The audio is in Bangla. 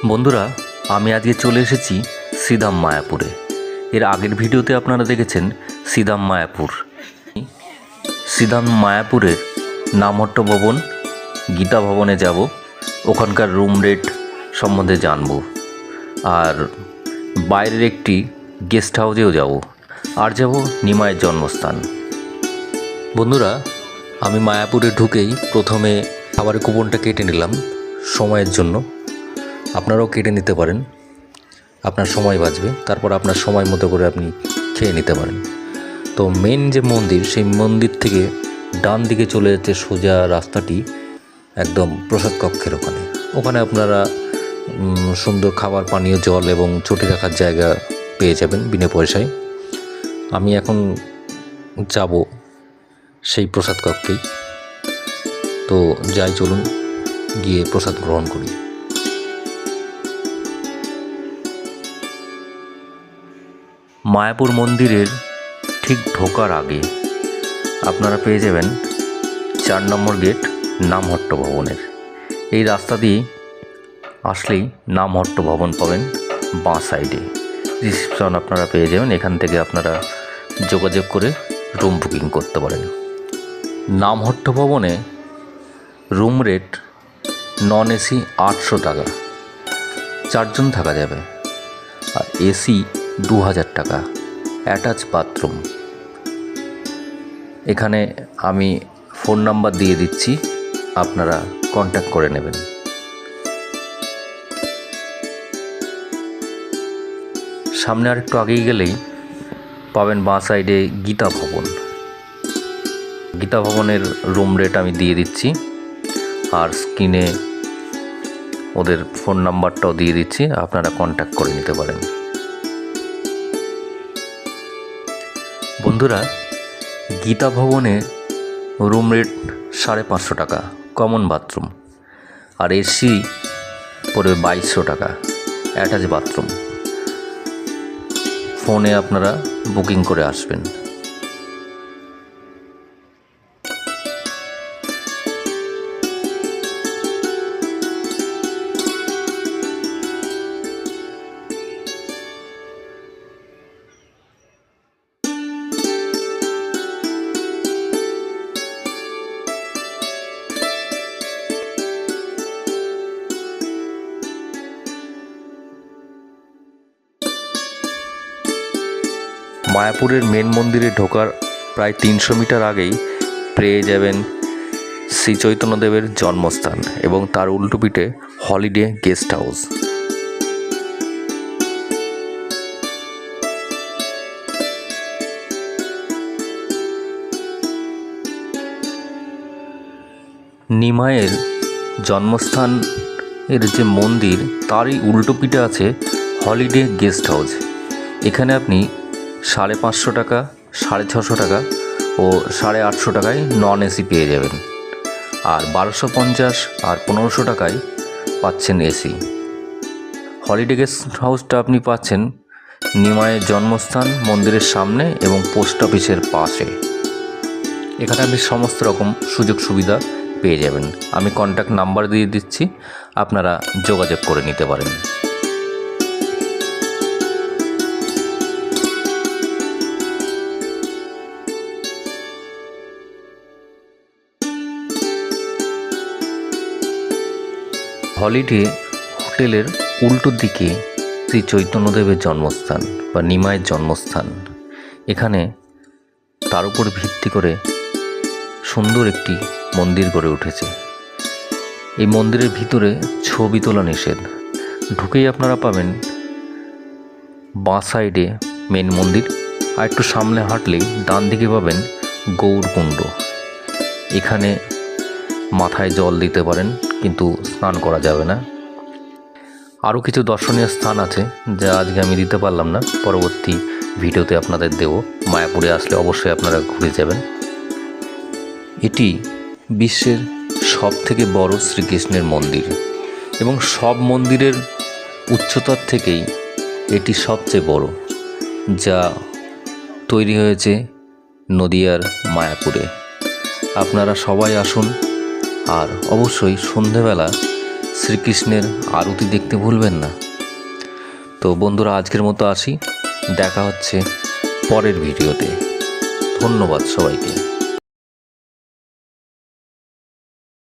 বন্ধুরা, আমি আজকে চলে এসেছি সিদাম মায়াপুরে। এর আগের ভিডিওতে আপনারা দেখেছেন সিদাম মায়াপুর। সিদাম মায়াপুরের নামহট্ট ভবন, গীতা ভবনে যাব, ওখানকার রুম রেট সম্বন্ধে জানব, আর বাইরের একটি গেস্ট হাউসেও যাব, আর যাব নিমাইয়ের জন্মস্থান। বন্ধুরা, আমি মায়াপুরে ঢুকেই প্রথমে খাবারের কুপনটা কেটে নিলাম সময়ের জন্য। আপনারাও কেটে নিতে পারেন, আপনার সময় বাঁচবে, তারপর আপনার সময় মতো করে আপনি খেয়ে নিতে পারেন। তো মেন যে মন্দির, সেই মন্দির থেকে ডান দিকে চলে যাচ্ছে সোজা রাস্তাটি একদম প্রসাদ কক্ষের ওখানে আপনারা সুন্দর খাবার, পানীয় জল এবং চটি রাখার জায়গা পেয়ে যাবেন বিনা পয়সায়। আমি এখন যাব সেই প্রসাদ কক্ষেই। তো যাই, চলুন গিয়ে প্রসাদ গ্রহণ করি। মায়াপুর মন্দিরের ঠিক ঢোকার আগে আপনারা পেয়ে যাবেন 4 নম্বর গেট নামহট্ট ভবনের। এই রাস্তা দিয়ে আসলেই নামহট্ট ভবন পাবেন বাঁ সাইডে। রিসেপশন আপনারা পেয়ে যাবেন, এখান থেকে আপনারা যোগাযোগ করে রুম বুকিং করতে পারেন। নামহট্ট ভবনে রুম রেট নন এসি 800 টাকা, 4 জন থাকা যাবে, আর এসি 2000 টাকা, অ্যাটাচ বাথরুম। এখানে আমি ফোন নাম্বার দিয়ে দিচ্ছি, আপনারা কন্ট্যাক্ট করে নেবেন। সামনে আর একটু আগেই গেলেই পাবেন বাঁ সাইডে গীতা ভবন। গীতা ভবনের রুম রেট আমি দিয়ে দিচ্ছি, আর স্ক্রিনে ওদের ফোন নাম্বারটাও দিয়ে দিচ্ছি, আপনারা কন্ট্যাক্ট করে নিতে পারেন। বন্ধুরা, গীতা ভবনে রুম রেট 550 টাকা, কমন বাথরুম, আর এসি পড়বে 2200 টাকা, অ্যাটাচ বাথরুম। ফোনে আপনারা বুকিং করে আসবেন। মায়াপুরের মেন মন্দিরে ঢোকার প্রায় 300 মিটার আগেই পেয়ে যাবেন শ্রী চৈতন্যদেবের জন্মস্থান এবং তার উল্টো পিঠে হলিডে গেস্ট হাউস। নিমাইয়ের জন্মস্থান এর যে মন্দির, তারই উল্টো পিঠে আছে হলিডে গেস্ট হাউস। এখানে আপনি 550 টাকা, 650 টাকা ও 850 টাকায় নন এসি পেয়ে যাবেন, আর 1250 আর 1500 টাকায় পাচ্ছেন এসি। হলিডে গেস্ট হাউসটা আপনি পাচ্ছেন নিমাইয়ের জন্মস্থান মন্দিরের সামনে এবং পোস্ট অফিসের পাশে। এখানে আপনি সমস্ত রকম সুযোগ সুবিধা পেয়ে যাবেন। আমি কন্ট্যাক্ট নাম্বার দিয়ে দিচ্ছি, আপনারা যোগাযোগ করে নিতে পারেন। হলিডে হোটেলের উল্টো দিকে শ্রী চৈতন্যদেবের জন্মস্থান বা নিমাইয়ের জন্মস্থান। এখানে তার উপর ভিত্তি করে সুন্দর একটি মন্দির গড়ে উঠেছে। এই মন্দিরের ভিতরে ছবি তোলা নিষেধ। ঢুকেই আপনারা পাবেন বাঁ সাইডে মেন মন্দির, আর একটু সামনে হাঁটলেই ডান দিকে পাবেন গৌরকুণ্ড। এখানে মাথায় জল দিতে পারেন, কিন্তু স্নান করা যাবে না। আরও কিছু দর্শনীয় স্থান আছে যা আজকে আমি দিতে পারলাম না, পরবর্তী ভিডিওতে আপনাদের দেব। মায়াপুরে আসলে অবশ্যই আপনারা ঘুরে যাবেন। এটি বিশ্বের সবথেকে বড় শ্রীকৃষ্ণের মন্দির এবং সব মন্দিরের উচ্চতার থেকেই এটি সবচেয়ে বড়, যা তৈরি হয়েছে নদিয়ার মায়াপুরে। আপনারা সবাই আসুন, আর অবশ্যই সন্ধেবেলা শ্রীকৃষ্ণের আরতি দেখতে ভুলবেন না। তো বন্ধুরা, আজকের মতো আসি, দেখা হচ্ছে পরের ভিডিওতে। ধন্যবাদ সবাইকে।